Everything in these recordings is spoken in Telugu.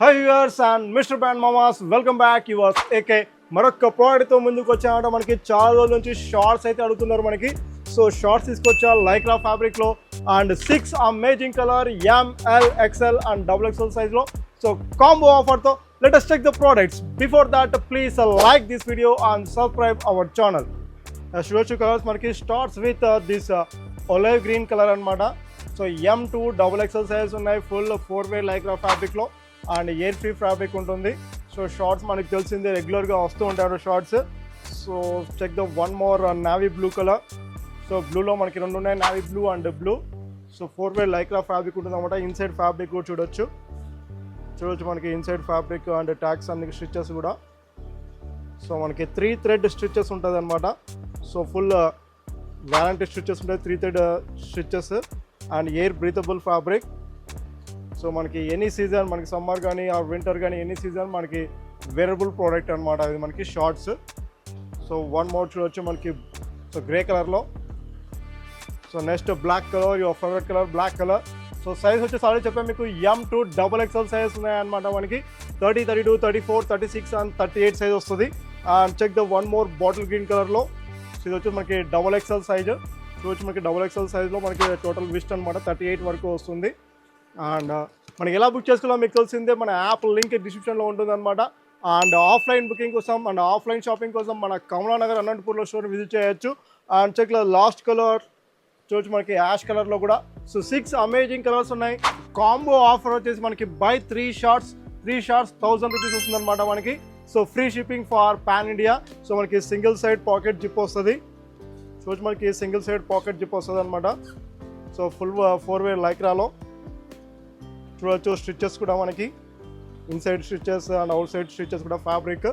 Hi viewers and Mr.Brand mamas, welcome back. Yours AK మరొక ప్రోడక్ట్ తో ముందుకు వచ్చామంటే మనకి చాలా రోజుల నుంచి షార్ట్స్ అయితే అడుగుతున్నారు మనకి. సో షార్ట్స్ తీసుకొచ్చా లైక్రా ఫ్యాబ్రిక్ లో and 6 amazing colour ML XL and XXL size లో. సో కాంబో ఆఫర్ తో let us check the products. Before that please like this video and subscribe our channel. చూడొచ్చు కలర్స్ మనకి starts with this olive green colour అన్నమాట. సో M2 XXL సైజ్ ఉన్నాయి ఫుల్ 4-way లైక్రా ఫ్యాబ్రిక్ లో అండ్ ఎయిర్ ఫ్రీ ఫ్యాబ్రిక్ ఉంటుంది. సో షార్ట్స్ మనకి తెలిసిందే రెగ్యులర్గా వస్తూ ఉంటారు shorts. So check the one more navy blue colour. So బ్లూలో మనకి రెండు ఉన్నాయి, navy blue and blue. So 4-way lycra fabric ఉంటుంది అనమాట. ఇన్సైడ్ ఫ్యాబ్రిక్ కూడా చూడొచ్చు మనకి ఇన్సైడ్ ఫ్యాబ్రిక్ అండ్ ట్యాగ్స్ అన్ని స్టిచెస్ కూడా. సో మనకి 3 థ్రెడ్ స్టిచెస్ ఉంటుంది అనమాట. సో ఫుల్ వారంటీ స్టిచెస్ ఉంటాయి, 3 thread stitches and air breathable fabric. So మనకి ఎనీ సీజన్, మనకి సమ్మర్ కానీ ఆ వింటర్ కానీ ఎనీ సీజన్ మనకి వేరబుల్ ప్రోడక్ట్ అనమాట ఇది మనకి షార్ట్స్. సో వన్ మోర్ చూడొచ్చు మనకి సో గ్రే కలర్లో. So next black colour, your favourite colour black colour. So size వచ్చేసి ఆల్రెడీ చెప్పాను మీకు M2 XXL సైజ్ ఉన్నాయన్నమాట మనకి. 30, 32, 34, 36 అండ్ 38 సైజ్ వస్తుంది. And check the one more bottle green కలర్లో. సో ఇది వచ్చి మనకి XXL సైజ్. చూడొచ్చు మనకి XXL సైజ్లో మనకి టోటల్ విస్ట్ అనమాట 38 వరకు వస్తుంది. అండ్ మనకి ఎలా బుక్ చేసుకోవాలో మీకు తెలిసిందే, మన యాప్ లింక్ డిస్క్రిప్షన్లో ఉంటుంది అనమాట. అండ్ ఆఫ్లైన్ బుకింగ్ కోసం అండ్ ఆఫ్లైన్ షాపింగ్ కోసం మన కమలానగర్ అనంతపూర్లో స్టోర్ విజిట్ చేయొచ్చు. అండ్ చెక్లో లాస్ట్ కలర్ చూడొచ్చు మనకి యాష్ కలర్లో కూడా. సో 6 అమేజింగ్ కలర్స్ ఉన్నాయి. కాంబో ఆఫర్ వచ్చేసి మనకి బై 3 షార్ట్స్ 1000 రూపీస్ వస్తుంది అనమాట మనకి. So free shipping for pan India. So మనకి సింగిల్ సైడ్ పాకెట్ జిప్ వస్తుంది. చూడొచ్చు మనకి సింగిల్ సైడ్ పాకెట్ జిప్ వస్తుంది అనమాట. సో ఫుల్ 4-way లైక్రాలో చూడొచ్చు స్టిచెస్ కూడా మనకి inside stitches and outside stitches కూడా fabric.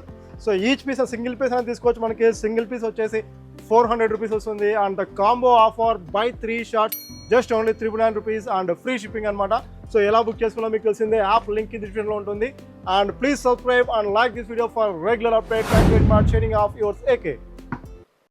So each piece single piece అనేది తీసుకోవచ్చు. మనకి సింగిల్ పీస్ వచ్చేసి 400 రూపీస్ వస్తుంది. And combo offer buy 3 shorts just only 399 rupees and free shipping అనమాట. సో ఎలా బుక్ చేసుకోవాలో మీకు తెలిసిందే, యాప్ లింక్ డిస్క్రిప్షన్లో ఉంటుంది. And please subscribe and like this video for regular update. Thank you very much. Sharing of yours AK.